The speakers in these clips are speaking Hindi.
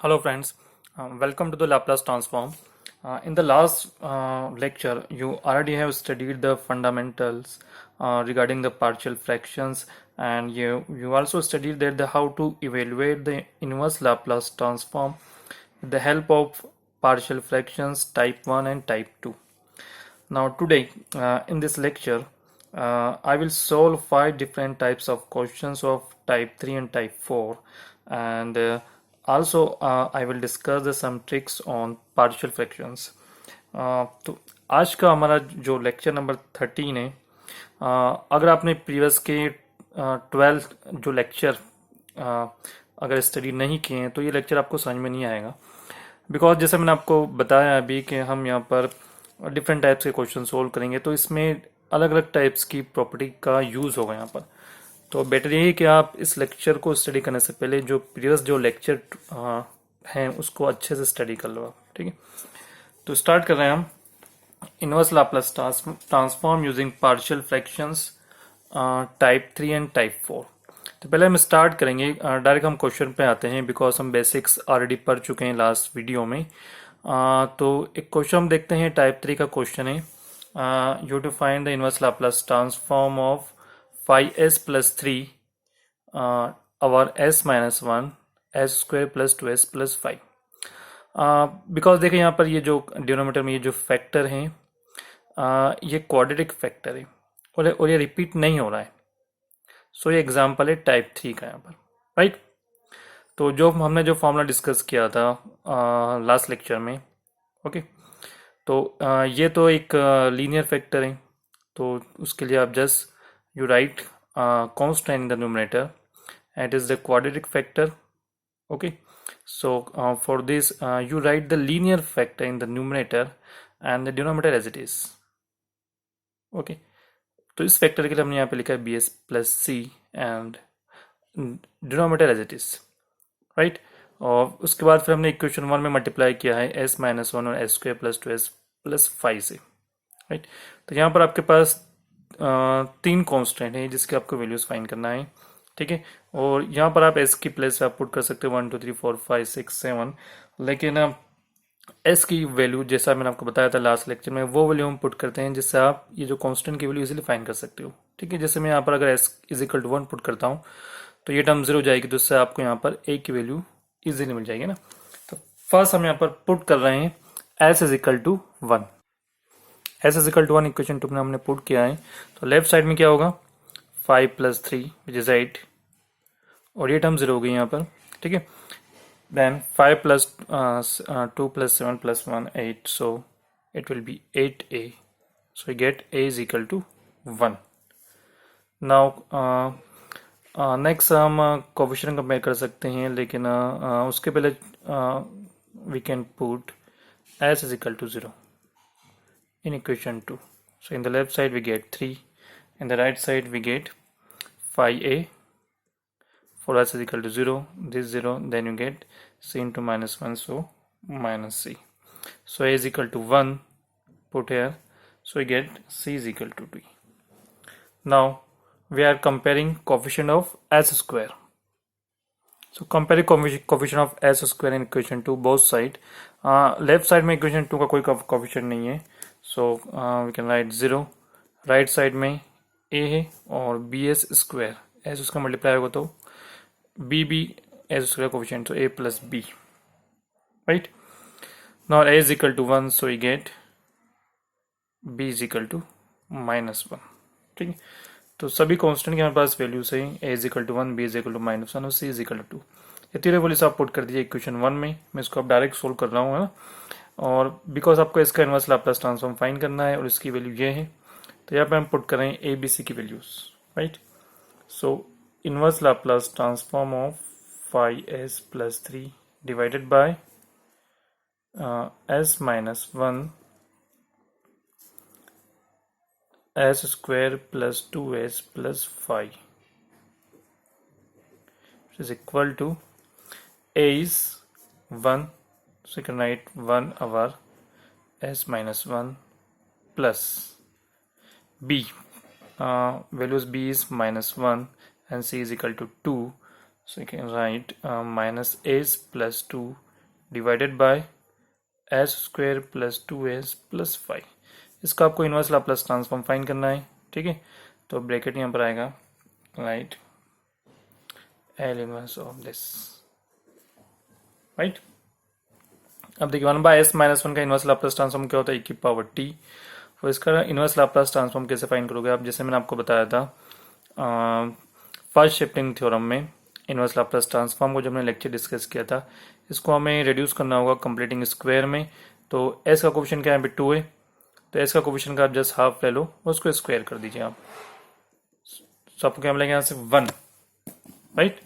Hello friends, welcome to the Laplace transform. In the last lecture, you already have studied the fundamentals regarding the partial fractions, and you also studied that how to evaluate the inverse Laplace transform with the help of partial fractions type 1 and type 2. Now today in this lecture, I will solve 5 different types of questions of type 3 and type 4, and also I will discuss some tricks on partial fractions. तो आज का हमारा जो लेक्चर नंबर 13 है, अगर आपने प्रीवियस के 12 जो लेक्चर अगर स्टडी नहीं किए हैं तो ये लेक्चर आपको समझ में नहीं आएगा, बिकॉज जैसे मैंने आपको बताया अभी कि हम यहाँ पर डिफरेंट टाइप्स के क्वेश्चन सोल्व करेंगे, तो इसमें अलग अलग टाइप्स की प्रॉपर्टी का यूज़ होगा यहाँ पर। तो बेटर यही कि आप इस लेक्चर को स्टडी करने से पहले जो प्रीवियस जो लेक्चर हैं उसको अच्छे से स्टडी कर लो आप, ठीक है। तो स्टार्ट कर रहे हैं हम inverse Laplace transform using partial fractions type 3 and type 4। तो पहले हम स्टार्ट करेंगे, डायरेक्ट हम क्वेश्चन पे आते हैं बिकॉज हम बेसिक्स ऑलरेडी पढ़ चुके हैं लास्ट वीडियो में। तो एक क्वेश्चन हम देखते हैं, टाइप 3 का क्वेश्चन है, you to find the inverse Laplace transform of 5s plus 3 over s minus 1 s square plus 2s plus 5। Because देखिए यहाँ पर ये जो डिनोमिनेटर में ये जो फैक्टर हैं ये क्वाड्रेटिक फैक्टर है और ये रिपीट नहीं हो रहा है। सो ये एग्जाम्पल है टाइप 3 का यहाँ पर, राइट। तो जो हमने जो फॉर्मूला डिस्कस किया था लास्ट लेक्चर में, ओके, तो ये तो एक लीनियर फैक्टर है, तो उसके लिए आप just you write constant in the numerator and it is the quadratic factor, okay. So for this you write the linear factor in the numerator and the denominator as it is, okay. तो इस फैक्टर के लिए हमने यहाँ पे लिखा है bs plus C and denominator as it is, right. और उसके बाद फिर हमने इक्वेशन 1 में मल्टीप्लाई किया है s माइनस 1 और s square plus 2s plus 5 से, राइट। तो यहाँ पर आपके पास 3 कांस्टेंट है जिसके आपको वैल्यूज फाइंड करना है, ठीक है। और यहाँ पर आप s की प्लेस आप पुट कर सकते हो 1 2 3 4 5 6 7, लेकिन s की वैल्यू जैसा मैंने आपको बताया था लास्ट लेक्चर में वो वैल्यू हम पुट करते हैं जिससे आप ये जो कांस्टेंट की वैल्यू इजीली फाइंड कर सकते हो, ठीक है। जैसे मैं यहाँ पर अगर s is equal to 1 put करता हूँ तो ये टर्म 0 हो जाएगी, तो इससे आपको यहाँ पर a की वैल्यू इजीली मिल जाएगी ना। तो फर्स्ट हम यहाँ पर पुट कर रहे हैं s is equal to 1, s is equal to 1 equation 2 में हमने पुट किया है। तो लेफ्ट साइड में क्या होगा 5 प्लस 3 विच इज 8 और ये टर्म 0 हो गई यहाँ पर, ठीक है। Then 5 plus 2 plus 7 plus 1 8, so it will be 8a, सो you get a is equal to 1। Now next हम कोफिशिएंट कंपेयर कर सकते हैं, लेकिन उसके पहले we can put s is equal to 0 in equation 2. So in the left side we get 3, in the right side we get 5a, for s is equal to 0, this 0, then you get c into minus 1, so minus c. So a is equal to 1, put here, so we get c is equal to 2. Now we are comparing coefficient of s square. So compare coefficient of s square in equation 2 both side. Left side में equation 2 का कोई coefficient नहीं है, so we can write 0। Right side में a है और bs स्क्वायर s उसका मल्टीप्लाई होगा तो b s square coefficient, so a plus b, right. Now a is equal to 1, so we get b is equal to minus 1, ठीक है। तो सभी कांस्टेंट के हमारे पास वैल्यूज है, a is equal to 1, b is equal to minus 1 और c is equal to 2। ये तीनों वैल्यूज आप पुट कर दीजिए इक्वेशन 1 में, मैं इसको अब डायरेक्ट सोल्व कर रहा हूँ, है ना। और बिकॉज आपको इसका इनवर्स लाप्लास ट्रांसफॉर्म फाइंड करना है और इसकी वैल्यू ये है, तो यहाँ पे हम पुट करें ए बी सी की values, right. So inverse Laplace transform of 5s plus 3 divided by s minus 1 s square plus 2s plus 5 is equal to a is 1, so you can write 1 over s minus 1 plus b, values b is minus 1 and c is equal to 2, so you can write minus s plus 2 divided by S square plus 2s plus 5। इसका आपको इनवर्स लाप्लास ट्रांसफॉर्म फाइंड करना है, ठीक है। तो ब्रैकेट यहाँ पर आएगा, right, L inverse of this, right. अब देखिए 1/s-1 का इनवर्स लाप्लास ट्रांसफॉर्म क्या होता है, e की पावर t। तो इसका इनवर्स लाप्लास ट्रांसफॉर्म कैसे फाइंड करोगे आप, जैसे मैंने आपको बताया था फर्स्ट शिफ्टिंग थ्योरम में इनवर्स लाप्लास ट्रांसफॉर्म को जब हमने लेक्चर डिस्कस किया था, इसको हमें रिड्यूस करना होगा कंप्लीटिंग स्क्वायर में। तो s का कोफिशिएंट क्या है, 2 है, तो s का कोफिशिएंट का आप जस्ट हाफ ले लो, उसको स्क्वायर कर दीजिए आप, तो आपको क्या मिलेगा यहाँ से 1, राइट।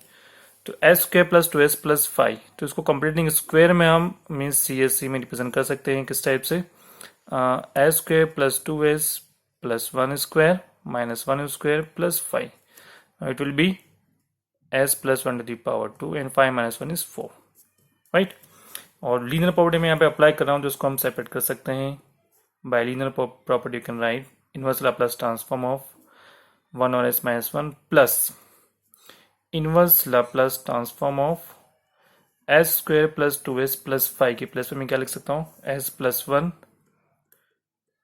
तो S square plus 2s plus 5, तो इसको कंप्लीटिंग स्क्वायर में हम मीन्स CSC में रिप्रेजेंट कर सकते हैं किस टाइप से, S square plus 2s plus 1 square minus 1 square plus 5, it will be s plus 1 to the power 2 and 5 minus 1 is 4, right. और लीनियर प्रॉपर्टी में यहाँ पे अप्लाई कर रहा हूँ, तो इसको हम सेपरेट कर सकते हैं bye linear property. You can right inverse Laplace transform of 1 और s minus 1 plus inverse Laplace transform of s square plus 2s plus 5 के प्लस में मैं क्या लिख सकता हूँ, s plus 1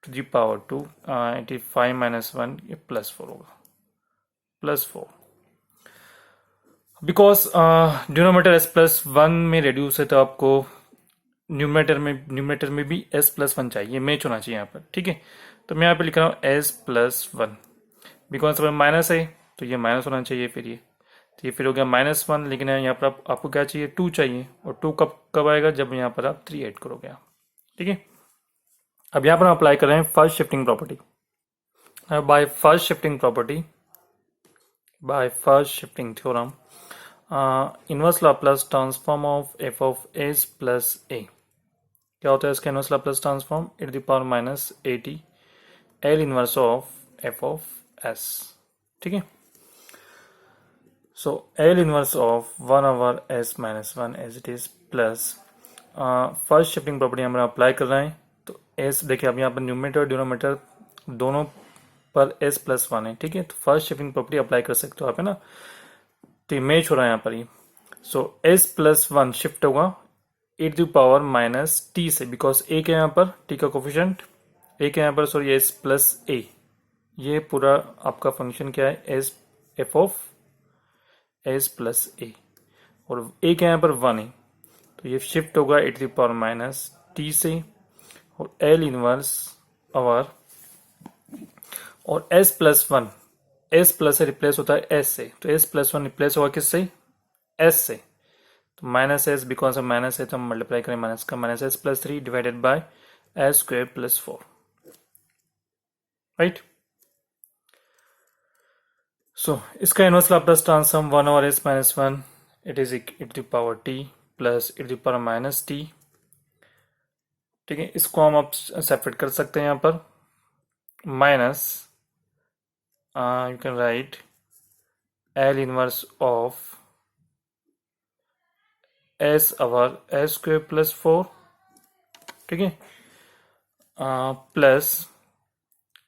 to the power 2, 5 minus 1, ये प्लस 4 होगा, plus 4, because denominator s plus 1 में रेड्यूस है, तो आपको न्यूमरेटर में भी s प्लस 1 चाहिए, मैच होना चाहिए यहाँ पर, ठीक है। तो मैं यहाँ पे लिख रहा हूँ s प्लस 1, बिकॉज माइनस है तो ये माइनस होना चाहिए, फिर ये, तो ये फिर हो गया -1, लेकिन यहाँ पर आपको क्या चाहिए, 2 चाहिए, और 2 कब कब आएगा, जब यहाँ पर आप 3 ऐड करोगे आप, ठीक है। अब यहाँ पर हम अप्लाई कर रहे हैं first shifting property. By first shifting theorem, inverse Laplace transform of f of s plus a, क्या होता है इसका inverse Laplace transform, e to the power minus at l inverse of f of s, ठीक है। So L inverse of 1 over s minus 1 as it is plus first shifting property हम अप्लाई कर रहे हैं, तो s देखिए अब यहाँ पर न्यूमरेटर और डिनोमिनेटर दोनों पर s प्लस 1 है, ठीक है। तो फर्स्ट शिफ्टिंग प्रॉपर्टी अप्लाई कर सकते हो आप, है ना। तो मैच हो रहा है यहाँ पर ही, सो s प्लस 1 शिफ्ट होगा e to power minus t से, बिकॉज a के यहाँ पर t का कोफिशिएंट a के यहाँ पर सॉरी s प्लस a, ये पूरा आपका फंक्शन क्या है, s f of s plus a, और a के यहाँ पर 1 है, तो ये शिफ्ट होगा e to power minus t से, और l इनवर्स और s प्लस 1, s प्लस से रिप्लेस होता है s से, तो s प्लस 1 रिप्लेस होगा किससे, s से, तो minus s, because of minus है तो हम मल्टीप्लाई करें माइनस का, minus s plus 3 divided by s square plus 4, right. So इसका inverse Laplace transform 1 over s minus 1, it is e to power t plus e to power minus t, ठीक है। इसको हम अब सेपरेट कर सकते हैं यहाँ पर, minus you can write L inverse of s over s square plus 4, ठीक है, plus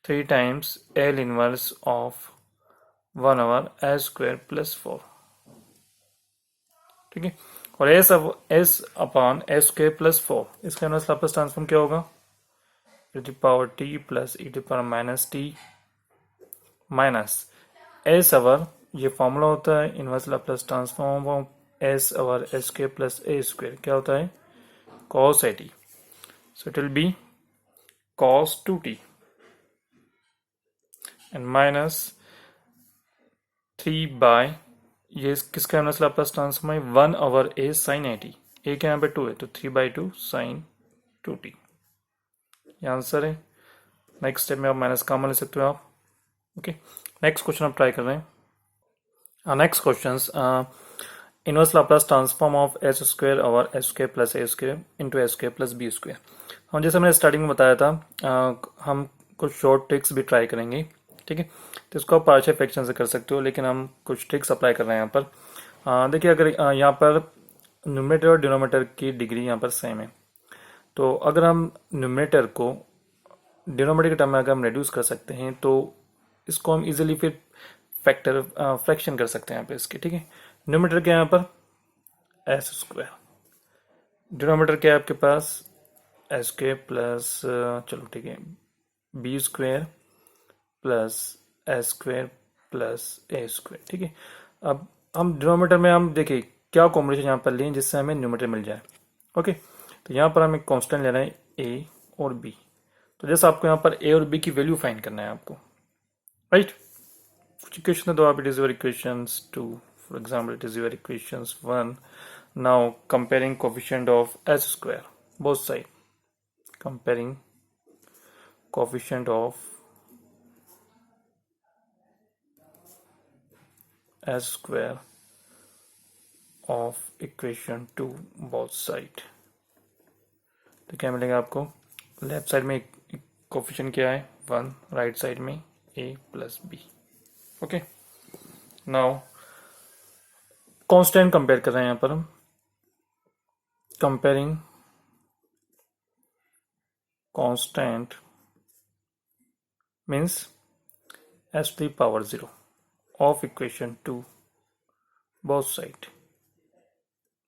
3 times L inverse of 1 over s square plus 4, ठीक है। और s upon s square plus 4, इसका इनवर्स लाप्लास ट्रांसफॉर्म क्या होगा, e to power t plus e to power minus t minus s over, ये फॉर्मूला होता है inverse Laplace transform of s over s square plus a square, क्या होता है, cos at, so it will be cos 2t and minus 3 by, ये किसका इनवर्स लाप्लास ट्रांसफॉर्म है, 1 ओवर a sin at, a के यहाँ पे 2 है, तो 3/2 sin 2t, ये आंसर है। नेक्स्ट स्टेप में आप माइनस कॉमन ले सकते हो आप, ओके। नेक्स्ट क्वेश्चन आप ट्राई कर रहे हैं, next question, inverse Laplace transform of s square over s square plus a square into s square plus b square. हम जैसे मैंने स्टार्टिंग में बताया था, हम कुछ शॉर्ट ट्रिक्स भी ट्राई करेंगे, ठीक है। तो इसको आप पार्शियल फ्रैक्शन से कर सकते हो, लेकिन हम कुछ ट्रिक्स अप्लाई कर रहे हैं यहाँ पर। देखिए अगर यहाँ पर न्यूमरेटर और डिनोमिनेटर की डिग्री यहाँ पर सेम है, तो अगर हम न्यूमरेटर को डिनोमिनेटर के टर्म में अगर हम रिड्यूस कर सकते हैं, तो इसको हम इजीली फिर फ्रैक्शन कर सकते हैं यहाँ पे इसके, ठीक है। न्यूमरेटर के यहाँ पर s स्क्वायर डिनोमिनेटर क्या है आपके पास, एस स्क्वेयर प्लस, चलो ठीक है, B square plus S square plus A square, ठीक है। अब हम डिनोमिनेटर में हम देखिए क्या कॉम्बिनेशन यहाँ पर लें जिससे हमें न्यूमरेटर मिल जाए। ओके, तो यहाँ पर हमें कांस्टेंट लेना है ए और बी। तो जैसे आपको यहाँ पर ए और बी की वैल्यू फाइंड करना है आपको, राइट। कुछ इक्वेशन दो आप, it is your equations 2, for example it is your equations 1। Now comparing coefficient of S square both side, comparing coefficient of S square of equation 2 both side. तो क्या मिलेगा आपको, लेफ्ट साइड में कोफिशिएंट क्या है 1, राइट साइड में a plus B. Okay, now constant compare कर रहे हैं यहाँ पर हम, comparing constant means s to the power 0 of equation 2 both side,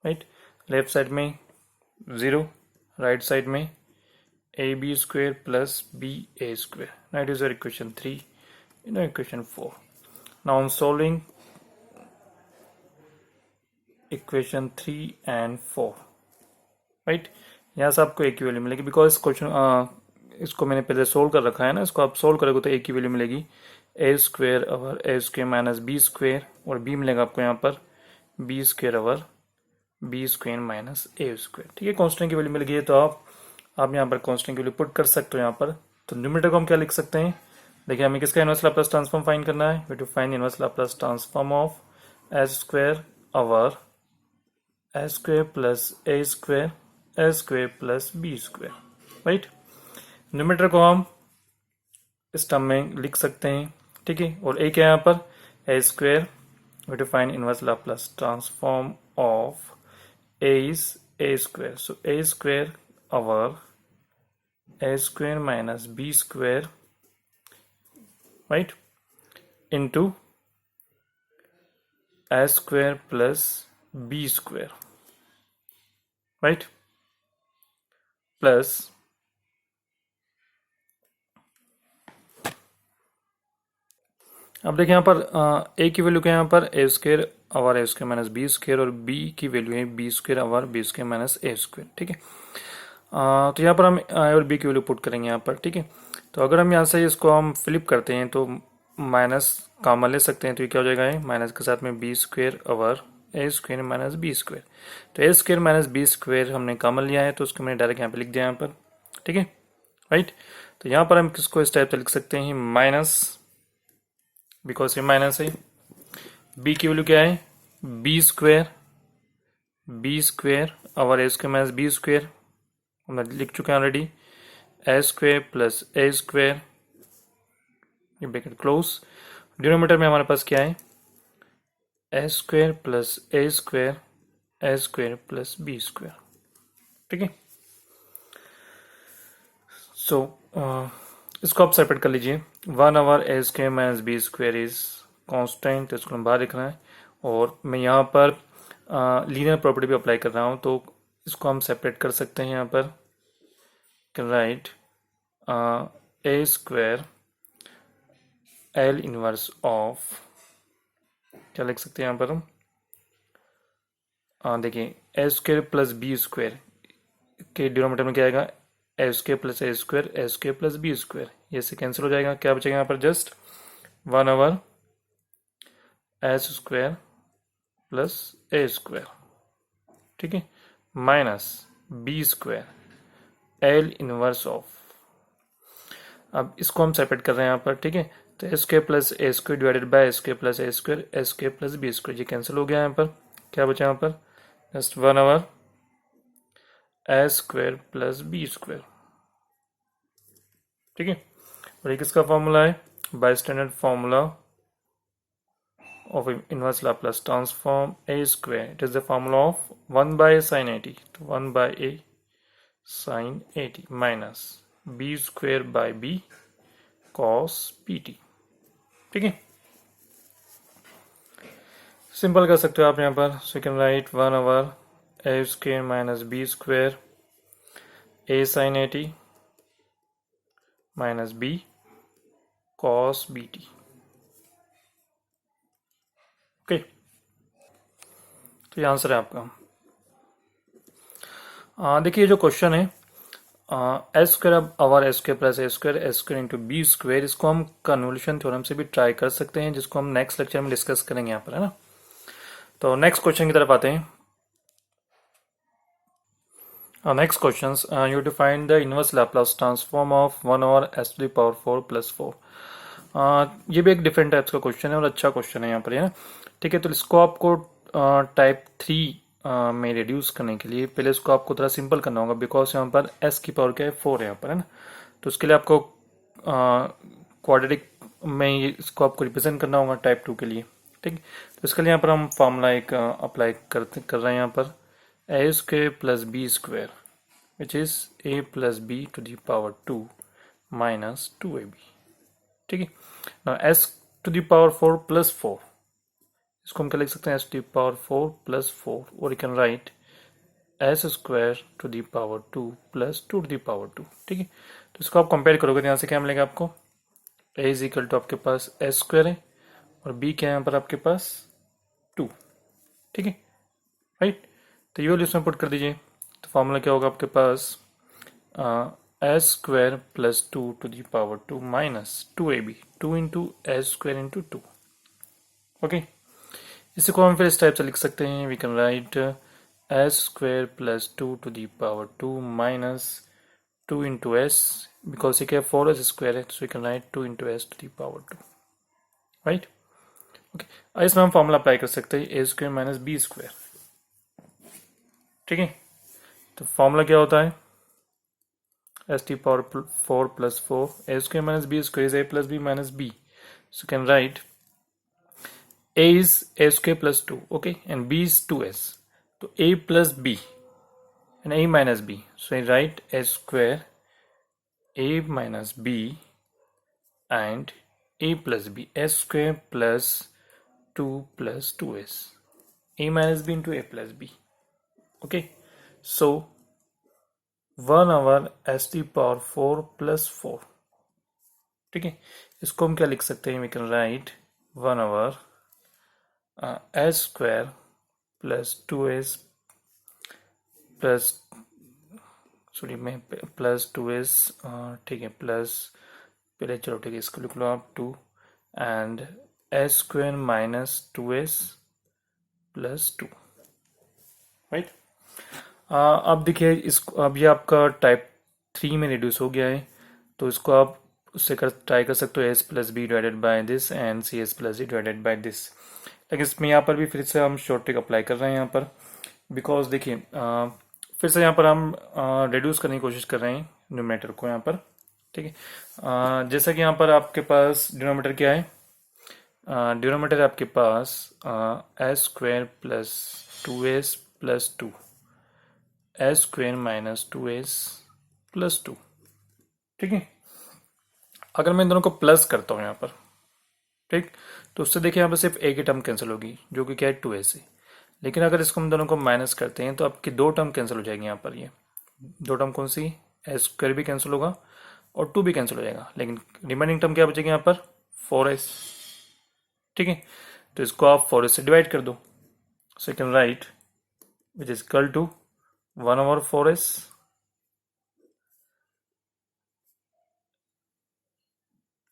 right। Left side में 0, राइट साइड में ab square plus ba square, that is your equation 3, you know equation 4। now I'm solving equation 3 and 4, right। यहाँ से आपको एक ही वैल्यू मिलेगी, बिकॉज क्वेश्चन इसको मैंने पहले सोल्व कर रखा है ना, इसको आप सोल्व करोगे तो एक ही वैल्यू मिलेगी, A square over A square minus B square, और बी मिलेगा आपको यहाँ पर B square over B square minus A square, ठीक है। कांस्टेंट की वैल्यू मिल गई है, तो आप यहाँ पर कांस्टेंट की वैल्यू पुट कर सकते हो यहाँ पर। तो न्यूमरेटर को हम क्या लिख सकते हैं, देखिए हमें किसका इनवर्स लाप्लास ट्रांसफॉर्म फाइंड करना है, we to find inverse Laplace transform of S square over S square plus A square plus B square, right. Numerator को हम इस टर्म में लिख सकते हैं, ठीक है। और ए क्या है यहाँ पर, A square, we to find inverse Laplace transform of A is A square, so A square over A square minus B square, right, into A square plus B square, right, plus अब देखिए यहाँ पर ए की वैल्यू क्या है यहाँ पर, A square over A square minus B square, और बी की वैल्यू है B square over B square minus A square, ठीक है। तो यहाँ पर हम ए और बी की वैल्यू पुट करेंगे यहाँ पर, ठीक है। तो अगर हम यहाँ से इसको हम फ्लिप करते हैं तो माइनस कॉमन ले सकते हैं, तो ये क्या हो जाएगा, माइनस के साथ में B square over A square minus B square. तो A square minus B square हमने कॉमन लिया है, तो उसको मैंने डायरेक्ट यहाँ पे लिख दिया यहाँ पर, ठीक है, राइट। तो यहाँ पर हम किसको इस टाइप से लिख सकते हैं, माइनस, बिकॉज ये माइनस है, बी की वैल्यू क्या है, B square over A square minus B square, हम लिख चुके हैं already, A square plus A square, ये ब्रैकेट क्लोज। डिनोमिनेटर में हमारे पास क्या है, A square plus A square plus B square, ठीक है। सो इसको आप सेपरेट कर लीजिए, 1 over A square minus B square is constant, इसको हम बाहर लिखना है। और मैं यहाँ पर लीनियर प्रॉपर्टी भी अप्लाई कर रहा हूँ, तो इसको हम सेपरेट कर सकते हैं यहाँ पर, right, A square L inverse of, क्या लिख सकते हैं यहाँ पर हम, देखिए A square plus B square के डिनोमिनेटर में क्या आएगा, A square plus A plus B square, ये से कैंसिल हो जाएगा, क्या बचेगा यहाँ पर, just 1 over S square plus A square, ठीक है, minus B square L inverse of. अब इसको हम सेपरेट कर रहे हैं यहाँ पर, ठीक है। तो A square plus A square divided by A square plus A square plus B square, ये कैंसिल हो गया यहाँ पर, क्या बचा यहाँ पर, just 1 over A square plus B square, ठीक है। और ये किसका फॉर्मूला है, by standard formula of inverse Laplace transform A square, it is the formula of 1 by sine 80, तो 1 by A sine 80 minus B square by B cos PT, ठीक है। सिंपल कर सकते हो आप यहाँ पर, so you can write 1 over A square minus B square A sine 80 minus B cos B T. Okay, तो ये आंसर है आपका। देखिए जो क्वेश्चन है एस स्क्वायर, अब over S square plus A square into B square, इसको हम कन्वोल्यूशन थ्योरम से भी ट्राई कर सकते हैं, जिसको हम नेक्स्ट लेक्चर में डिस्कस करेंगे यहाँ पर, है ना। तो नेक्स्ट क्वेश्चन की तरफ आते हैं। Next question, you to find the inverse Laplace transform of 1 over S to the power 4 plus 4। ये भी एक डिफरेंट टाइप्स का क्वेश्चन है और अच्छा क्वेश्चन है यहाँ पर, है ना। ठीक है, तो इसको आपको टाइप 3 में रिड्यूस करने के लिए पहले इसको आपको थोड़ा सिंपल करना होगा, बिकॉज यहाँ पर s की पावर क्या है 4 है यहाँ पर, है ना। तो उसके लिए आपको क्वाड्रेटिक में इसको आपको रिप्रेजेंट करना होगा टाइप 2 के लिए। ठीक है, तो इसके लिए यहाँ पर हम फॉर्मूला एक अप्लाई कर रहे हैं यहाँ पर, A square plus B square which is a plus B to the power 2 minus 2ab। ठीक है, s to the power 4 plus 4, इसको हम क्या लिख सकते हैं, s to the power 4 plus 4, और you can write s square to the power 2 plus 2 to the power 2। ठीक है, तो इसको आप कंपेयर करोगे तो यहाँ से क्या मिलेगा आपको, a इज इक्वल टू आपके पास s स्क्वायर है और b क्या है यहाँ पर आपके पास 2। ठीक है, राइट, तो ये वाली इसमें पुट कर दीजिए। तो फॉर्मूला क्या होगा आपके पास, S square plus 2 to the power 2 minus 2ab, 2 into S square into 2। Okay, इसी को हम फिर इस टाइप से लिख सकते हैं, we can write S square plus 2 to the power 2 minus 2 into S, because ये क्या 4s स्क्वायर है, so we can write 2 into S to the power 2। Right, okay, इसमें हम फॉर्मूला अप्लाई कर सकते हैं A square minus B square. ठीक है, तो फॉर्मूला क्या होता है, S to power 4 plus 4, A square minus B square is A plus B minus B, so you can write a is a square plus 2, okay, and b is 2s, so a plus b and a minus b, so I write a square a minus b and a plus b, s square plus 2 plus 2s, a minus b into a plus b। okay, so 1 over s to the power 4 plus 4। ठीक है, इसको हम क्या लिख सकते हैं, we can write 1 over S square plus 2s plus, sorry मैं प्लस 2s, ठीक है, प्लस पहले, चलो ठीक है, इसको लिख लो आप 2 and S square minus 2s plus 2। Right, अब देखिए इसको, अब ये आपका टाइप 3 में रिड्यूस हो गया है, तो इसको आप उससे ट्राई कर सकते हो S plus B divided by this and C S plus D divided by this. लेकिन इसमें यहाँ पर भी फिर से हम शॉर्ट ट्रिक अप्लाई कर रहे हैं यहाँ पर, बिकॉज देखिए फिर से यहाँ पर हम रिड्यूस करने की कोशिश कर रहे हैं न्यूमरेटर को यहाँ पर। ठीक है, जैसा कि यहाँ पर आपके पास डिनोमिनेटर क्या है, डिनोमिनेटर आपके पास S square plus 2s plus 2, S square minus 2s plus 2। ठीक है, अगर मैं इन दोनों को प्लस करता हूँ यहाँ पर, ठीक, तो उससे देखिए यहाँ पर सिर्फ एक ही टर्म कैंसिल होगी जो कि क्या है 2s है। लेकिन अगर इसको हम दोनों को माइनस करते हैं तो आपकी दो टर्म कैंसिल हो जाएगी यहाँ पर, ये दो टर्म कौन सी, एस स्क्वायर भी कैंसिल होगा और 2 भी कैंसिल हो जाएगा, लेकिन रिमेनिंग टर्म क्या बचेगी यहाँ पर 4s। ठीक है, तो इसको आप 4s से डिवाइड कर दो, so you can write which is equal to 1 over 4s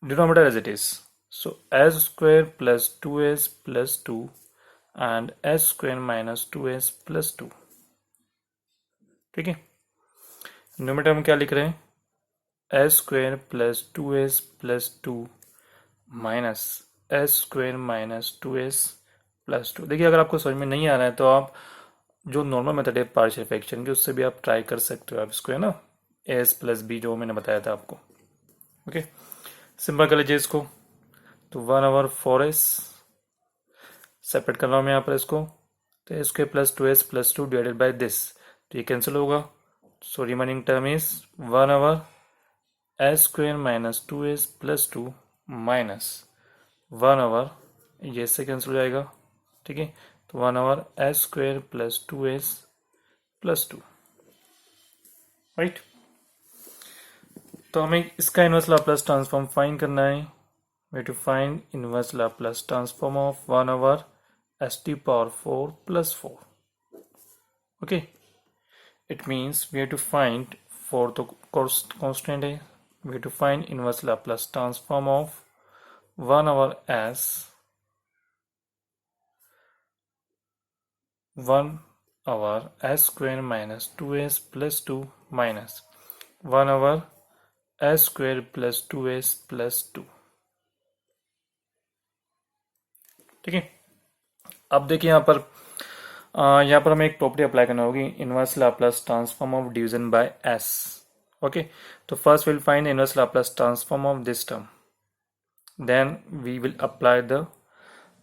denominator as it is, so s square plus 2s plus 2 and s square minus 2s plus 2। ठीक है, न्यूमरेटर में क्या लिख रहे हैं, s square plus 2s plus 2 minus s square minus 2s plus 2। देखिए अगर आपको समझ में नहीं आ रहा है तो आप जो नॉर्मल मेथड है पार्शियल फ्रैक्शन की, उससे भी आप ट्राई कर सकते हो आप इसको, है ना, s प्लस बी जो मैंने बताया था आपको। ओके, सिंपल कर लीजिए इसको, तो 1 ओवर 4s सेपरेट कर रहा हूँ मैं यहाँ पर इसको, तो S square plus 2s plus 2 divided by this, तो ये कैंसिल होगा, so remaining term is 1 over S square minus 2s plus 2 minus 1 over, ये इससे कैंसिल हो जाएगा। ठीक है, तो 1 over S square plus 2s plus 2, right. तो हमें इसका इनवर्स लाप्लास ट्रांसफॉर्म फाइंड करना है। We to find inverse Laplace transform of 1 over S to power 4 plus 4. Okay, it means we have to find, for the constant है, we have to find inverse Laplace transform of 1 over s 1 over s square minus 2s plus 2 minus 1 over s square plus 2s plus 2. ठीक है, अब देखिए यहाँ पर हमें एक प्रॉपर्टी अप्लाई करना होगी, inverse Laplace transform of division by s. Okay, तो first will find inverse Laplace transform of this term, then we will apply the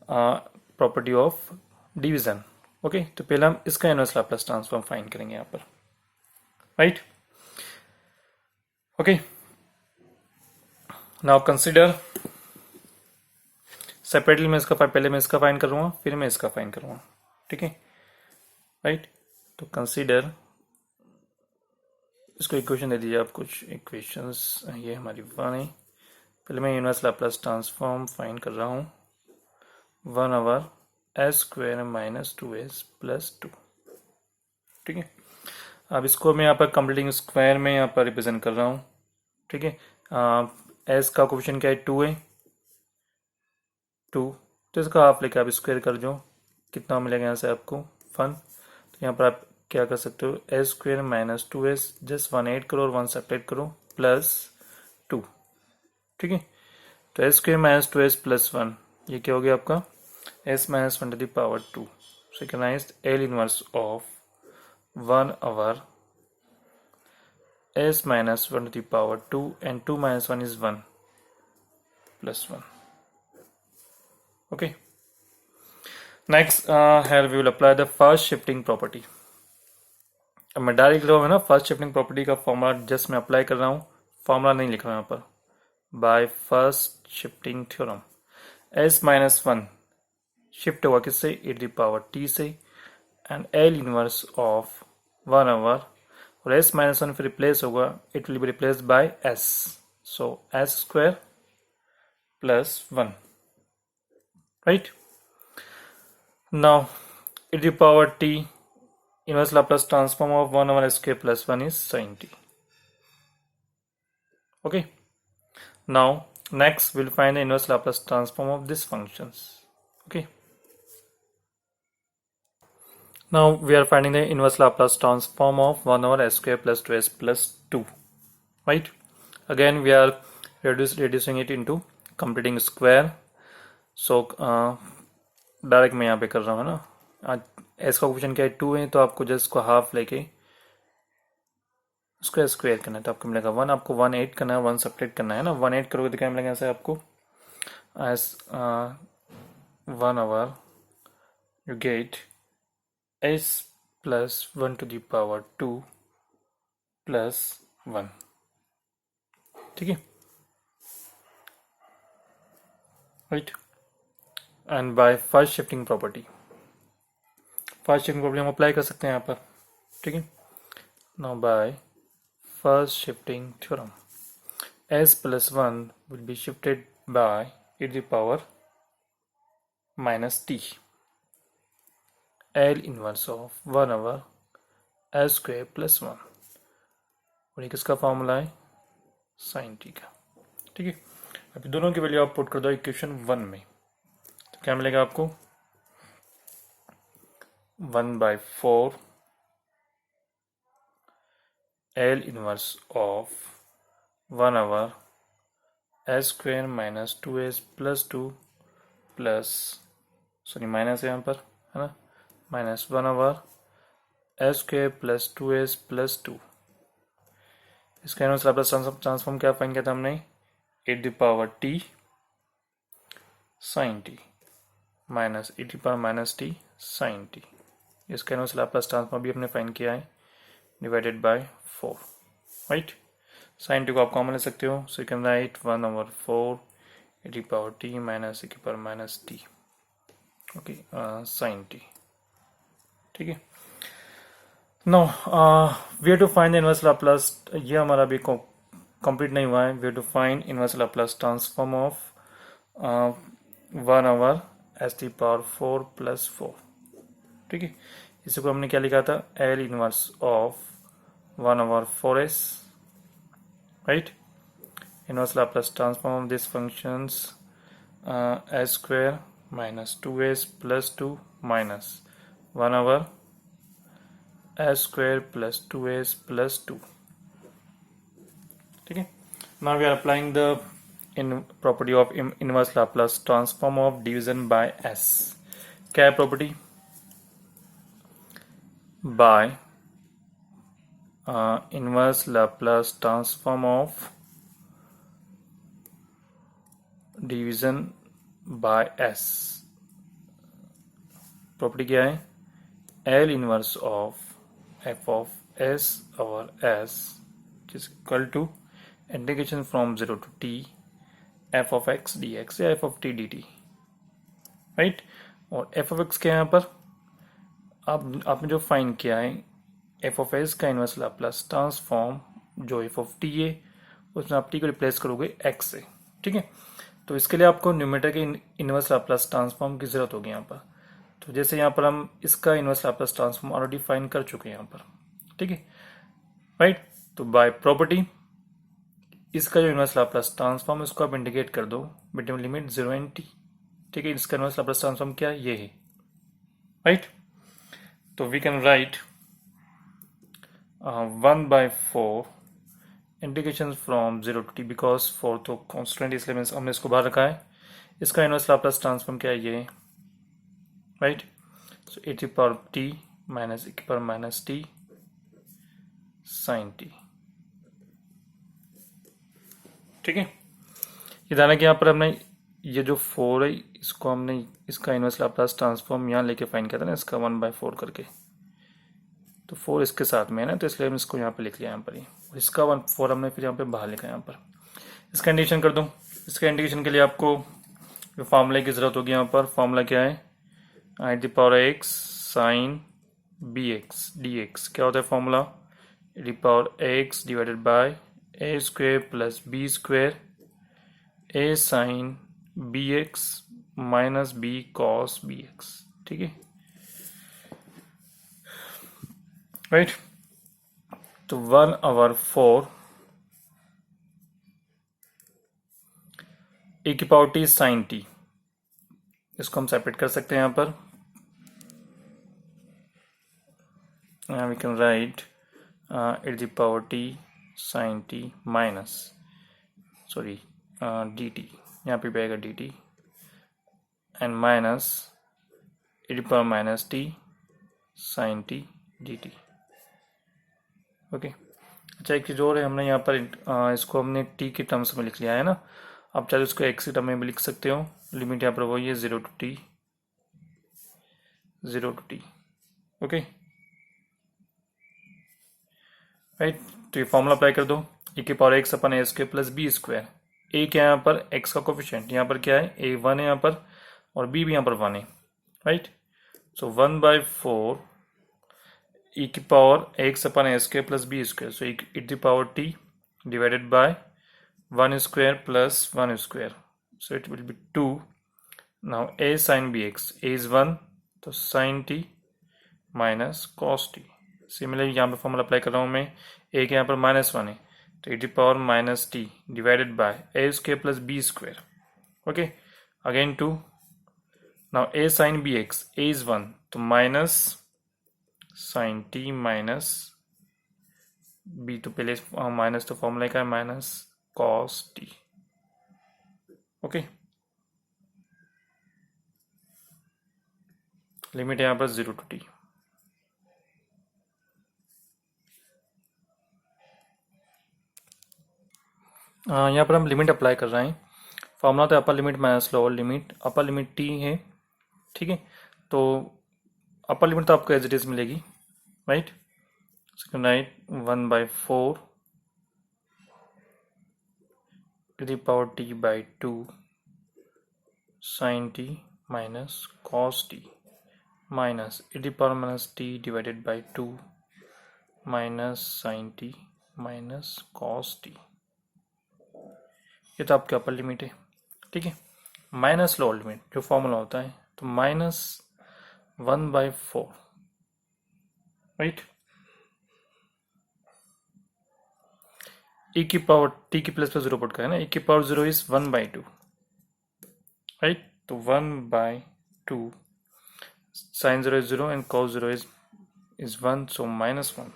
property of division. Okay, तो पहले हम इसका इनवर्स लाप्लास ट्रांसफॉर्म फाइंड करेंगे यहाँ पर, right. Okay, now consider separately मैं इसका पहले मैं इसका फाइंड करूँगा, फिर मैं इसका फाइंड करूँगा. ठीक है, राइट. तो कंसीडर, इसको इक्वेशन दे दीजिए आप, कुछ इक्वेशंस ये हमारी वन है. पहले मैं इनवर्स लाप्लास ट्रांसफॉर्म फाइंड कर रहा हूँ, 1 over S square minus 2s plus 2. ठीक है, अब इसको मैं यहाँ पर कंप्लीटिंग स्क्वायर में यहाँ पर रिप्रेजेंट कर रहा हूँ. ठीक है, एस का कोफिशिएंट क्या है, 2 है, 2, तो इसका हाफ लेके आप स्क्वायर कर दो, कितना मिलेगा यहाँ से आपको 1. तो यहाँ पर आप क्या कर सकते हो, S square minus 2s, just 1 add करो और 1 सेपरेट करो, प्लस 2. ठीक है, तो S square minus 2s plus 1, ये क्या हो गया आपका s minus 1 to the power 2. Second is L inverse of 1 over s minus 1 to the power 2 and 2 minus 1 is 1 plus 1. Okay, next here we will apply the first shifting property. अब मैं डायरेक्ट लिख रहा हूँ ना, फर्स्ट शिफ्टिंग प्रॉपर्टी का फॉर्मूला जस्ट मैं अप्लाई कर रहा हूँ, फॉर्मूला नहीं लिख रहा हूँ यहाँ पर. By first shifting theorem, s minus 1 shift होगा किससे, e to the power t से, and l inverse of 1 over, और s माइनस 1 फिर रिप्लेस होगा, it will be replaced by s, so s square plus 1. Right, now e to the power t inverse Laplace transform of 1 over s square plus 1 is sin t. Okay, now next we'll find the inverse Laplace transform of these functions. Okay, now we are finding the inverse Laplace transform of 1 over s square plus 2s plus 2. Right, again we are reducing it into completing square. So direct मैं यहाँ पे कर रहा हूँ ना, एस का ऑप्शन क्या है, 2 है, तो आपको जस्ट को हाफ लेके उसको स्क्वायर करना है, तो आपको मिलेगा 1. आपको 1 ऐड करना है, 1 सब्ट्रैक्ट करना है ना, 1 ऐड करोगे तो क्या मिलेगा ऐसे आपको, s 1 over you get s plus 1 to the power 2 plus 1. ठीक है, right. And by first shifting property हम अप्लाई कर सकते हैं यहाँ पर. ठीक है, now by first shifting theorem, s plus 1 will be shifted by e to the power minus t, l inverse of 1 over s square plus 1, और ये किसका फॉर्मूला है, sin t का. ठीक है, अभी दोनों की वैल्यू आप पुट कर दो इक्वेशन 1 में, क्या मिलेगा आपको, 1/4 L inverse of 1 over s square minus 2s plus 2 plus, sorry minus है यहाँ पर, है ना, minus 1 over s square plus 2s plus 2. इसका इनवर्स लाप्लास ट्रांसफॉर्म क्या फाइंड किया था हमने, e to the power t sin t minus e to the power minus t sin t. इसका इनवर्स लाप्लास ट्रांसफॉर्म भी हमने फाइंड किया है, divided by 4. Right, sin t को आप कॉमन ले सकते हो, so you can write 1 over 4 e to the power t minus e to the power minus t. Okay, sin t. ठीक है, no we have to find the inverse Laplace, ये हमारा अभी कंप्लीट नहीं हुआ है. We have to find inverse Laplace transform of 1 s the power 4 plus 4. ठीक है, इसी को हमने क्या लिखा था, L inverse of 1/4s, right. Inverse Laplace transform of this functions s square minus 2s plus 2 minus 1/s square plus 2s plus 2. ठीक है. Now we are applying the in property of inverse Laplace transform of division by s. क्या है property? By inverse Laplace transform of division by s. Property क्या है? L inverse of f of s over s is equal to integration from 0 to t f of x dx या f of t dt, right. और f ऑफ x क्या है यहाँ पर? आपने जो फाइंड किया है f ऑफ s का इनवर्स लाप्लास ट्रांसफॉर्म जो f ऑफ t है उसमें आप t को रिप्लेस करोगे x से. ठीक है, तो इसके लिए आपको न्यूमरेटर के इनवर्स लाप्लास ट्रांसफॉर्म की जरूरत होगी यहाँ पर. तो जैसे यहाँ पर हम इसका inverse Laplace transform already find कर चुके हैं यहाँ पर. ठीक है, राइट. तो बाय प्रॉपर्टी इसका जो इनवर्स लाप्लास ट्रांसफॉर्म इसको आप इंडिकेट कर दो बिटवीन लिमिट 0 एंड t. ठीक है, इसका इनवर्स लाप्लास ट्रांसफॉर्म क्या है? ये है, राइट. तो we can write 1/4 integration from 0 to t, because 4 तो कॉन्स्टेंट इसलिए हमने इसको बाहर रखा है. इसका इनवर्स लाप्लास ट्रांसफॉर्म क्या है? ये, राइट. सो e की पावर t माइनस e की power minus t sine t. ठीक है, ये ध्यान कि यहाँ पर हमने ये जो 4 है इसको हमने इसका इनवर्स लाप्लास ट्रांसफॉर्म यहाँ लेके फाइंड किया था ना, इसका 1/4 करके. तो 4 इसके साथ में है ना, तो इसलिए हम इसको यहाँ पे लिख लिया यहाँ पर ही. इसका 1/4 हमने फिर यहाँ पे बाहर लिखा यहाँ पर. इसका इंटीग्रेशन कर दूँ. इसका इंटीग्रेशन के लिए आपको जो फार्मूला की जरूरत होगी यहाँ पर. फार्मूला क्या है? E the power x sine B X D X. क्या होता है formula? e the power x divided by A square plus B square A sine B X minus B cos B X. ठीक है, राइट. तो 1/4 e की पावर t साइन t, इसको हम सेपरेट कर सकते हैं यहाँ पर. वी कैन राइट e की power t sine t minus sorry dt, यहाँ पे आएगा dt एंड माइनस e की power minus t sine t dt. Okay, अच्छा एक चीज और है, हमने यहाँ पर इसको हमने t के टर्म्स में लिख लिया है ना. आप चाहे उसको x के टर्म में भी लिख सकते हो. लिमिट यहाँ पर वही है 0 to t. Okay, right. तो ये फॉर्मूला अप्लाई कर दो. e की power x upon a square plus b square. ए क्या है यहाँ पर? x का कोफिशिएंट. यहाँ पर क्या है? a 1 है यहाँ पर और b भी यहाँ पर 1 है, राइट. सो 1/4 e की power x upon a square plus b square. So e की power t divided by 1 square plus 1 square. So it will be 2. Now a sine B x, a is 1 तो sine t minus cos t. Similarly यहाँ पे फॉर्मूला अप्लाई कर रहा हूँ मैं. a के यहाँ पर -1 है तो e की power minus t divided by a square plus b square. Okay, again 2. Now a sine B x, a is 1 तो minus sine t minus b, तो पहले माइनस तो फॉर्मूला का है minus cos t. Okay, limit है यहाँ पर 0 to t. यहाँ पर हम लिमिट अप्लाई कर रहे हैं. फॉर्मूला तो upper limit minus lower limit. Upper limit t है, ठीक है. तो अपर लिमिट तो आपको एज इट इज मिलेगी, right. Second right 1/4 to the power t by 2 sin t minus cos t minus e to the power minus t divided by 2 minus sine t minus cos t. ये तो आपके अपर लिमिट है, ठीक है। माइनस लोअर लिमिट जो फॉर्मूला होता है, तो माइनस 1/4, राइट। e की पावर t की प्लस प्लस 0 पुट करें ना, e की पावर 0 इज 1/2, राइट। तो 1/2 sin 0 is 0 and cos 0 is 1, so -1.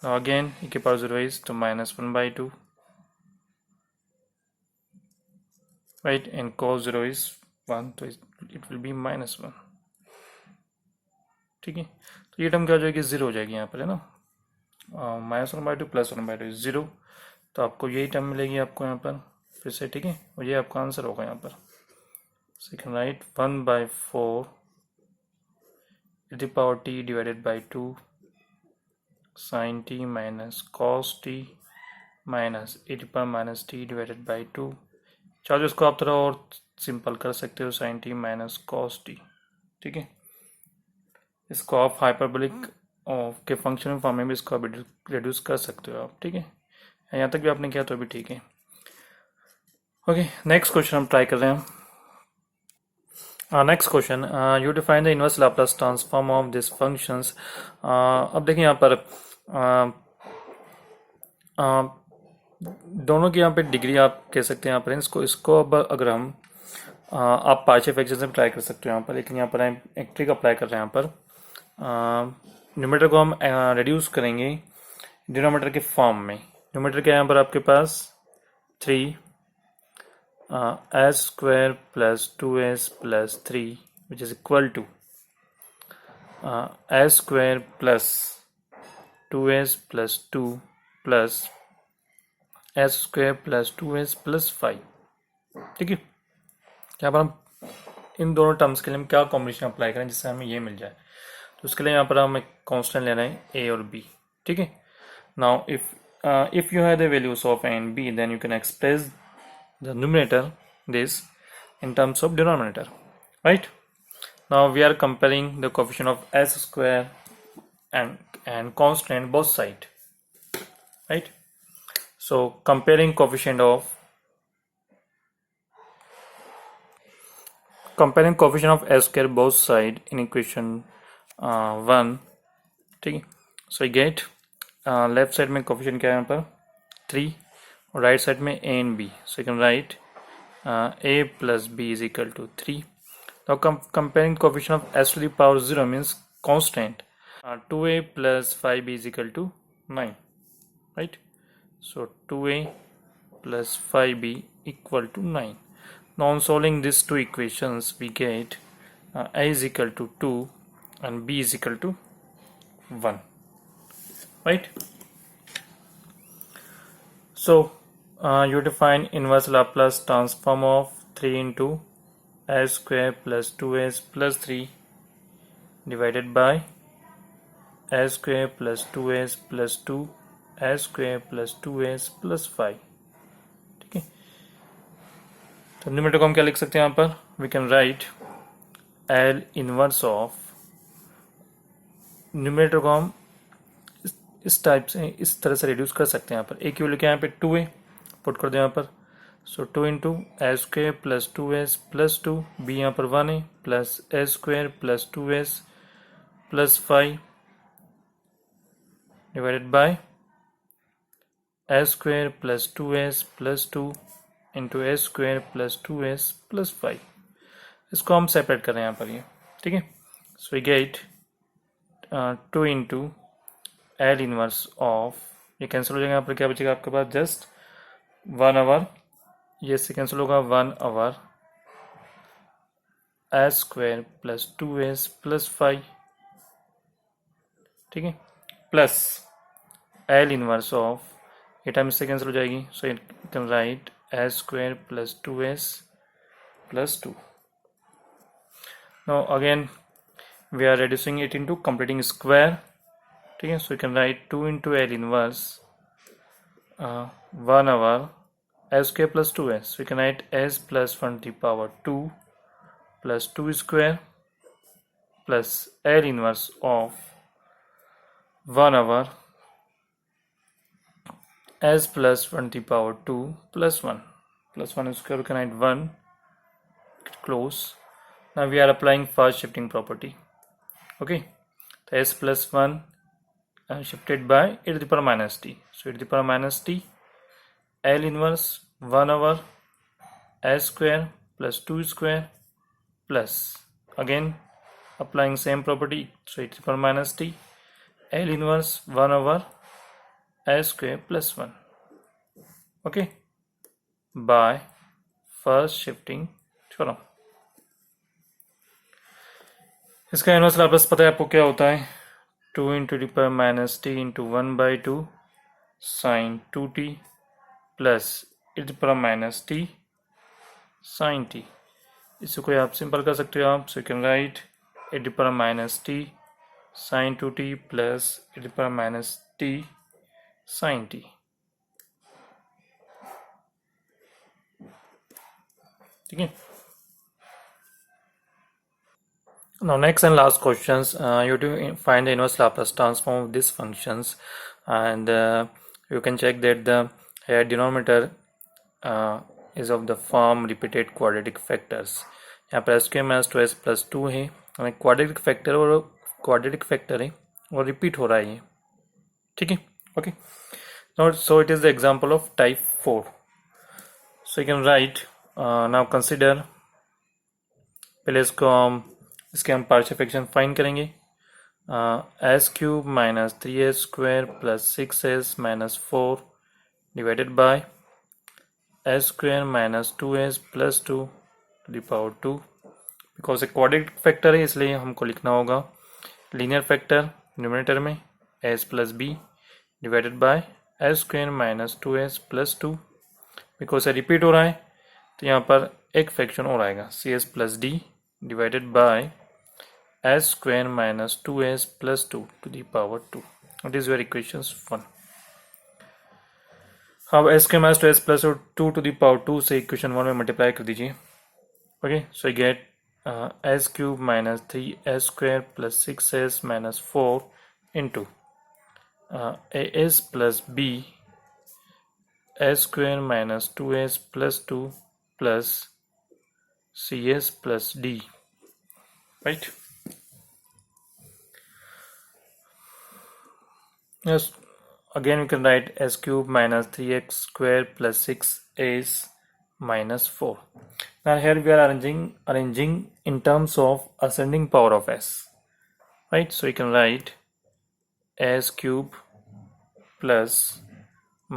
Now again e की power 0 is to -1/2, right, and cos 0 is 1, so it will be -1, ठीक है। तो ये टर्म क्या हो जाएगी, 0 हो जाएगी यहाँ पर, है ना। -1/2 + 1/2 is 0, तो आपको यही टर्म मिलेगी आपको यहाँ पर फिर से, ठीक है। और ये आपका आंसर होगा यहाँ पर। So you can write 1/4 e to the power t divided by 2 sin t minus cos t minus e to the power minus t divided by 2। चाहो इसको आप थोड़ा और सिंपल कर सकते हो, sin t minus cos t, ठीक है। इसको आप हाइपरबोलिक के फंक्शन फॉर्म में भी इसको आप रिड्यूस कर सकते हो आप, ठीक है। यहाँ तक भी आपने किया तो भी ठीक है। ओके, नेक्स्ट क्वेश्चन हम ट्राई कर रहे हैं। Next question, you define the inverse Laplace transform of this functions. अब देखिए यहाँ पर दोनों की यहाँ पे डिग्री आप कह सकते हैं यहाँ पर, इसको अब अगर हम आप पार्शियल फ्रैक्शन से ट्राई कर सकते हो यहाँ पर, लेकिन यहाँ पर हम एक ट्रिक अप्लाई कर रहे हैं। यहाँ पर न्यूमरेटर को हम रिड्यूस करेंगे डिनोमिनेटर के फॉर्म में। न्यूमरेटर क्या है यहाँ पर आपके पास 3 s² + 2s + 3 which is equal to s² + 2s + 2 plus s² + 2s + 5, ठीक है। यहाँ पर हम इन दोनों टर्म्स के लिए हम क्या कॉम्बिनेशन अप्लाई करें जिससे हमें ये मिल जाए, तो उसके लिए यहाँ पर हम एक कांस्टेंट ले रहे हैं a और b, ठीक है। Now if you have the values of a and b, then you can express the numerator this in terms of denominator, right? Now we are comparing the coefficient of s² and constant both side, right? So comparing coefficient of s² both side in equation 1, ठीक है। So I get left side में कोफिशिएंट क्या है यहाँ पर 3 और राइट साइड में a and b, so you can write a plus b is equal to 3. Now comparing coefficient of s to the power 0 means constant, 2a plus 5b is equal to 9, right? So 2a plus 5b equal to 9. Now on solving these two equations we get a is equal to 2 and b is equal to 1, right? So you define inverse Laplace transform of 3 into s² + 2s + 3 divided by s² + 2s + 2 s² + 2s + 5, ठीक है। तो न्यूमरेटर को हम क्या लिख सकते हैं यहाँ पर, we can write L inverse of, numerator को हम इस टाइप से इस तरह से रिड्यूस कर सकते हैं। यहाँ पर a की वैल्यू क्या है यहाँ पे 2a पुट कर दो यहाँ पर, सो 2 इंटू s² + 2s + 2, b यहाँ पर 1 है, plus s² + 2s + 5 divided by s² + 2s + 2 into s² + 2s + 5। इसको हम सेपरेट कर रहे हैं यहाँ पर ये, ठीक है। So we get 2 into L inverse of, ये कैंसिल हो जाएगा, यहाँ पर क्या बचेगा आपके पास जस्ट 1 आवर, ये से कैंसिल होगा 1 आवर s² + 2s + 5, ठीक है, प्लस L इनवर्स ऑफ, ये टाइम इससे कैंसिल हो जाएगी, सो you can right s² + 2s + 2. Now again we are reducing it into completing square, ठीक है। So you can write 2 into L inverse 1 over s² + 2s, so you can write s + 1 to the power 2 + 2 square plus L inverse of 1 over s plus 1 to the power 2 plus 1 plus 1 square, we can write 1, close. Now we are applying first shifting property. Okay, so s plus 1 shifted by e to the power minus t, so e to the power minus t, L inverse 1 over s square plus 2 square plus, again applying same property, so e to the power minus t, L inverse 1 over s square plus 1, okay, by first shifting theorem. इसका इनवर्स लाप्लास पता है आपको क्या होता है, 2 into the power minus t into 1/2 sine 2t plus e to the power minus t sine t. इसको कोई आप सिंपल कर सकते हो आप, so you can write e to the power minus t sine 2t plus e to the power minus t sine t. ठीक है. Now next and last questions, you have to find the inverse Laplace transform of these functions, and you can check that the here denominator is of the form repeated quadratic factors. यहाँ पर s² - 2s plus 2 है, हमें quadratic factor है और repeat हो रहा है ये, ठीक है. Okay, now so it is the example of type 4. So you can write, now consider, पहले इसके हम पार्शियल फ्रैक्शन फाइंड करेंगे. s³ minus 3s square plus 6s minus 4 divided by s square minus 2s plus 2 to the power 2. Because एक क्वाड्रेटिक फैक्टर है इसलिए हमको लिखना होगा लीनियर फैक्टर न्यूमरेटर में s plus b divided by s square minus 2s plus 2. Because ये रिपीट हो रहा है तो यहाँ पर एक फ्रैक्शन और आएगा cs plus d divided by s square minus 2s plus 2 to the power 2. That is your equations 1. अब s square minus 2s plus 2 to the power 2 से equation 1 में multiply कर दीजिए. Okay, so you get s cube minus 3s square plus 6s minus 4 into as plus b s square minus 2s plus 2 plus cs plus d, right? Yes, again we can write s cube minus 3x square plus 6s minus 4. Now here we are arranging in terms of ascending power of s, right? So you can write s cube plus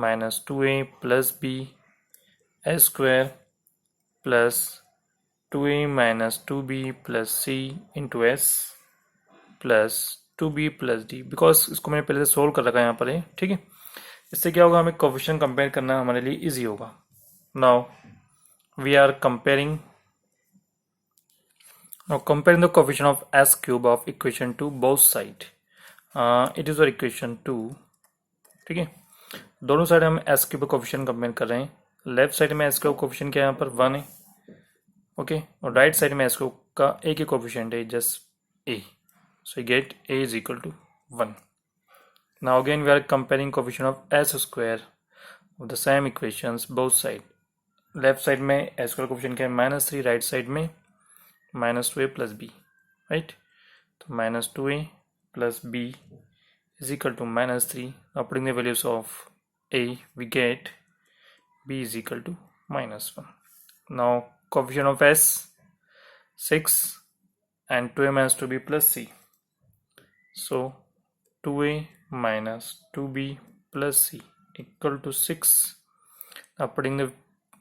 minus 2a plus b s square plus 2a minus 2b plus c into s plus 2b plus d. Because इसको मैंने पहले से सोल्व कर रखा है यहाँ पर है, ठीक है. इससे क्या होगा, हमें कोफिशिएंट कंपेयर करना हमारे लिए इजी होगा. Now we are comparing the coefficient of s cube of equation 2 both side. It is और इक्वेशन 2, ठीक है. दोनों साइड हम s क्यूब कोफिशिएंट कंपेयर कर रहे हैं. लेफ्ट साइड में s क्यूब कोफिशिएंट क्या है, यहाँ पर 1 है, ओके. और राइट साइड में s क्यूब का एक ही कोफिशिएंट है, just a. So you get a is equal to 1. Now again we are comparing coefficient of s square of the same equations both side. Left side में s square coefficient क्या है, -3, right side में -2a plus b, right? तो -2a plus b is equal to -3. Now putting the values of a, we get b is equal to -1. Now coefficient of s 6 and 2a minus 2b plus c. So 2a minus 2b plus c equal to 6. Now putting the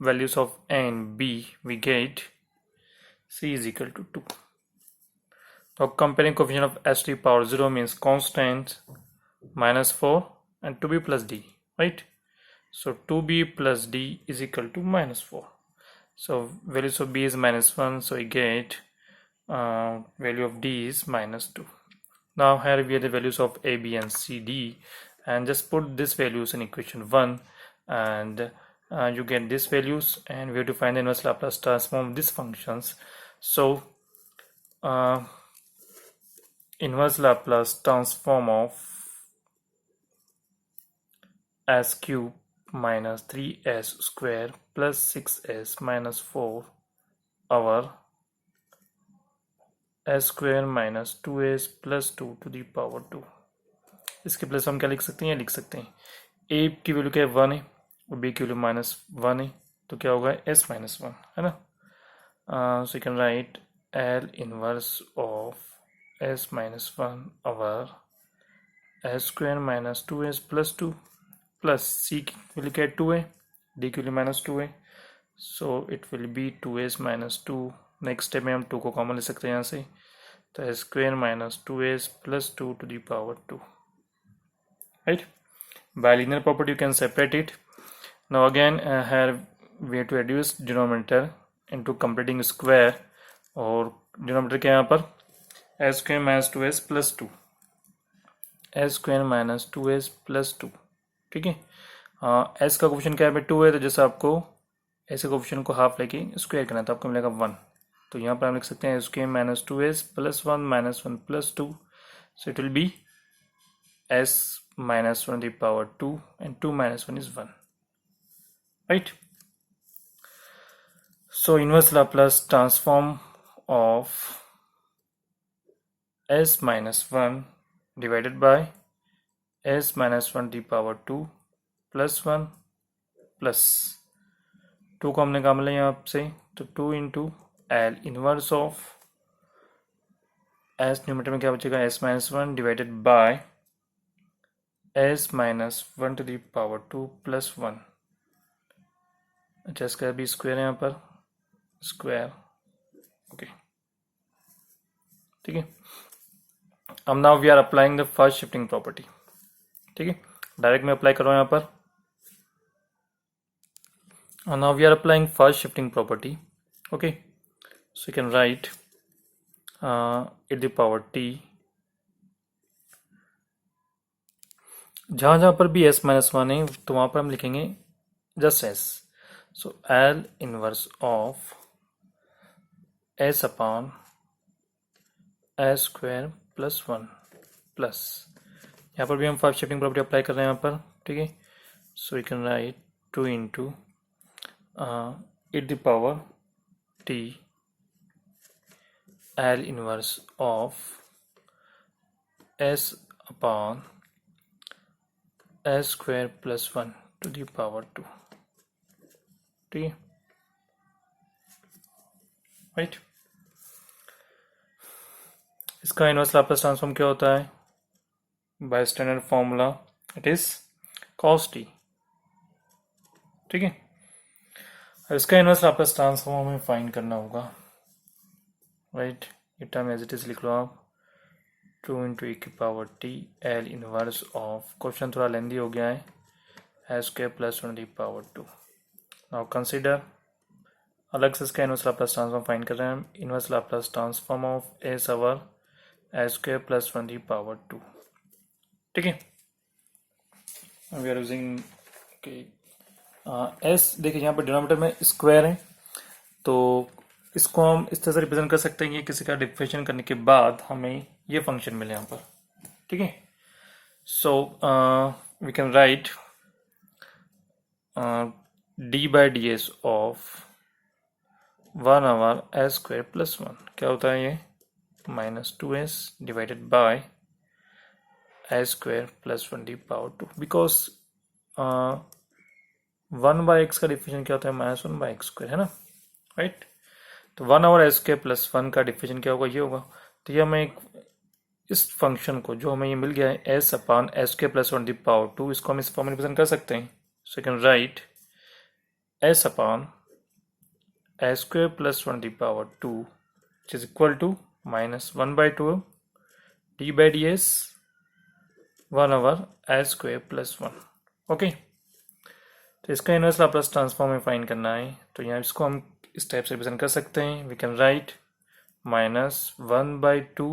values of a and b, we get c is equal to 2. Now comparing coefficient of s to the power 0 means constant -4 and 2b plus d, right? So 2b plus d is equal to -4. So values of b is -1, so we get value of d is -2. Now here we have the values of a, b and c, d, and just put these values in equation 1 and you get these values, and we have to find the inverse Laplace transform of these functions. So inverse Laplace transform of s cube minus 3s square plus 6s minus 4 और s square minus 2s plus 2 to the power 2। इसके प्लस हम क्या लिख सकते हैं, लिख सकते हैं ए की वैल्यू क्या है 1 है और बी की वैल्यू -1 है, तो क्या होगा s माइनस 1 है ना। So you can write L inverse of s minus 1 over s square minus 2s plus 2 plus c की वैल्यू क्या है 2 है, d की वैल्यू -2 है, so it will be 2s minus 2। Next step में हम 2 को कॉमन ले सकते हैं यहाँ से, तो s square minus 2s plus 2 to the power 2, right? By linear property you can separate it. Now again here we have to reduce denominator into completing square, और डिनोमिनेटर क्या है यहाँ पर S square minus 2s plus 2, S square minus 2s plus 2, ठीक है। एस का कोफिशिएंट क्या है 2 है, तो जैसे आपको ऐसे कोफिशिएंट को हाफ लेके स्क्वायर करना है तो आपको मिलेगा 1, तो यहाँ पर हम लिख सकते हैं S square minus 2s plus 1 minus 1 plus 2, so it will be s minus 1 to the power 2 and 2 minus 1 is 1, right? So inverse Laplace transform of s minus 1 divided by s minus 1 to the power 2 plus 1 plus 2 को हमने कहा मिला यहाँ से, तो 2 into L inverse of S, numerator में क्या बचेगा s minus 1 divided by s minus 1 to the power 2 plus 1। अच्छा इसका भी स्क्वायर है यहाँ पर, स्क्वायर, ओके, ठीक है। अब now we are applying the first shifting property, ठीक है, डायरेक्ट में अप्लाई कर रहा हूँ यहाँ पर। Now we are applying first shifting property, okay, so you can write e to the power t, जहाँ जहाँ पर भी s माइनस 1 है तो वहाँ पर हम लिखेंगे just s, so L inverse of s upon s square plus 1 plus, यहाँ पर भी हम फर्स्ट शिफ्टिंग प्रॉपर्टी अप्लाई कर रहे हैं यहाँ पर, ठीक है, so you can write 2 into e to the power t L inverse of s upon s square plus 1 to the power 2, ठीक है, राइट। इसका इनवर्स लाप्लास ट्रांसफॉर्म क्या होता है, by standard formula it is cos t, ठीक है। अब इसका इनवर्स लाप्लास ट्रांसफॉर्म हमें फाइंड करना होगा, राइट, ये टर्म एज इट इज लिख लो आप, 2 इंटू e की power t L inverse of, question थोड़ा लेंदी हो गया है, s square plus 1 the power 2। Now consider, अलग से इसका इनवर्स लाप्लास ट्रांसफॉर्म फाइंड कर रहे हैं हम, inverse Laplace transform of s over s square plus 1 the power 2, ठीक है। वी आर यूजिंग s, देखिए यहाँ पर डिनोमिनेटर में स्क्वायर है, तो इसको हम इस तरह से रिप्रेजेंट कर सकते हैं कि किसी का डिफरेंशिएशन करने के बाद हमें ये फंक्शन मिले यहाँ पर, ठीक है। So we can write d by d s of 1 over s square plus 1, क्या होता है ये -2s divided by s square plus 1 the power 2, because 1 by x का डिफरेंशिएशन क्या होता है -1 बाई एक्स स्क्वायर, है ना, राइट। तो 1 ओवर s स्क्वायर प्लस 1 का डिफरेंशिएशन क्या होगा, ये होगा, तो ये हमें इस फंक्शन को जो हमें ये मिल गया है s upon s square plus 1 the power 2, इसको हम इस फॉर्म में रिप्रेजेंट कर सकते हैं, सो you can write s upon s square plus 1 the power 2 which is equal to -1 by 2 d by ds 1 over s square plus 1, okay. तो इसका इनवर्स लाप्लास ट्रांसफॉर्म में फाइंड करना है, तो यहाँ इसको हम इस टाइप से रिप्रेजेंट कर सकते हैं, we can write -1 by 2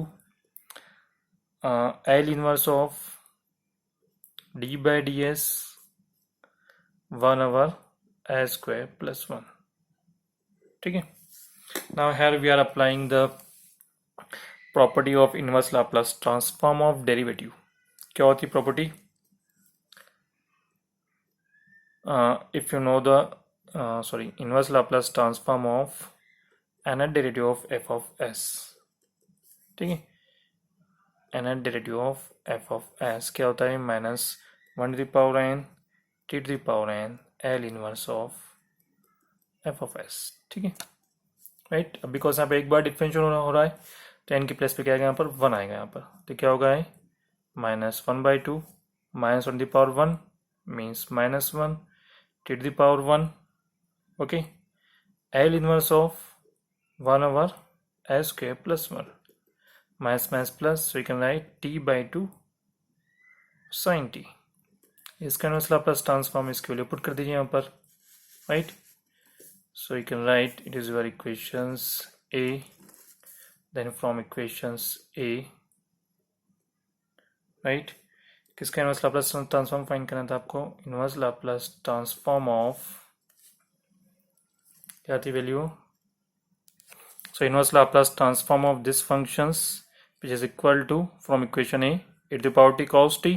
L inverse of d by ds 1 over s square plus 1, ठीक है। Now here we are applying the property of inverse Laplace transform of derivative। क्या होती है property, if you know the inverse Laplace transform of nth derivative of f of s, ठीक है, nth derivative of f of s क्या होता है, minus 1 to the power n t to the power n l inverse of f of s, ठीक है, राइट। अब बिकॉज यहाँ पे एक बार डिफरेंशियल हो रहा है तो n की प्लेस पे क्या आएगा, यहाँ पर 1 आएगा, यहाँ पर तो क्या होगा है minus 1/2 minus 1 to the power 1 means minus 1 t to the power 1, okay, l inverse of 1 over s square plus 1 minus plus, so you can write t by 2 sin t। इसका इनवर्स लाप्लास ट्रांसफॉर्म इसके लिए पुट कर दीजिए यहाँ पर, right. So you can write it is your equations A, then from equations A, right, किसका इनवर्स लाप्लास ट्रांसफॉर्म फाइंड करना था आपको, इनवर्स लाप्लास ट्रांसफॉर्म ऑफ क्या थी value, so inverse Laplace transform of this functions which is equal to from equation A e to the power t cos t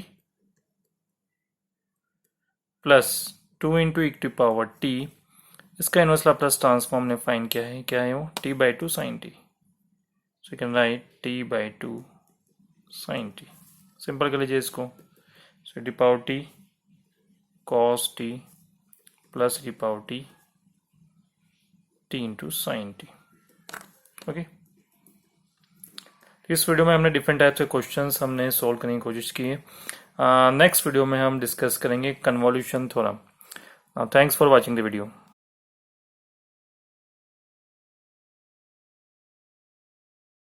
plus 2 into e to the power t, इसका इनवर्स लाप्लास ट्रांसफॉर्म ने फाइंड किया है, क्या है वो, t by 2 sin t, so you can write t by 2 sin t, simple कर लीजिए इसको, so e to the power t cos t plus e to the power t t into sin t, okay. इस वीडियो में हमने डिफरेंट टाइप से क्वेश्चंस हमने सॉल्व करने की कोशिश की है। नेक्स्ट वीडियो में हम डिस्कस करेंगे convolution theorem. Thanks for watching the video.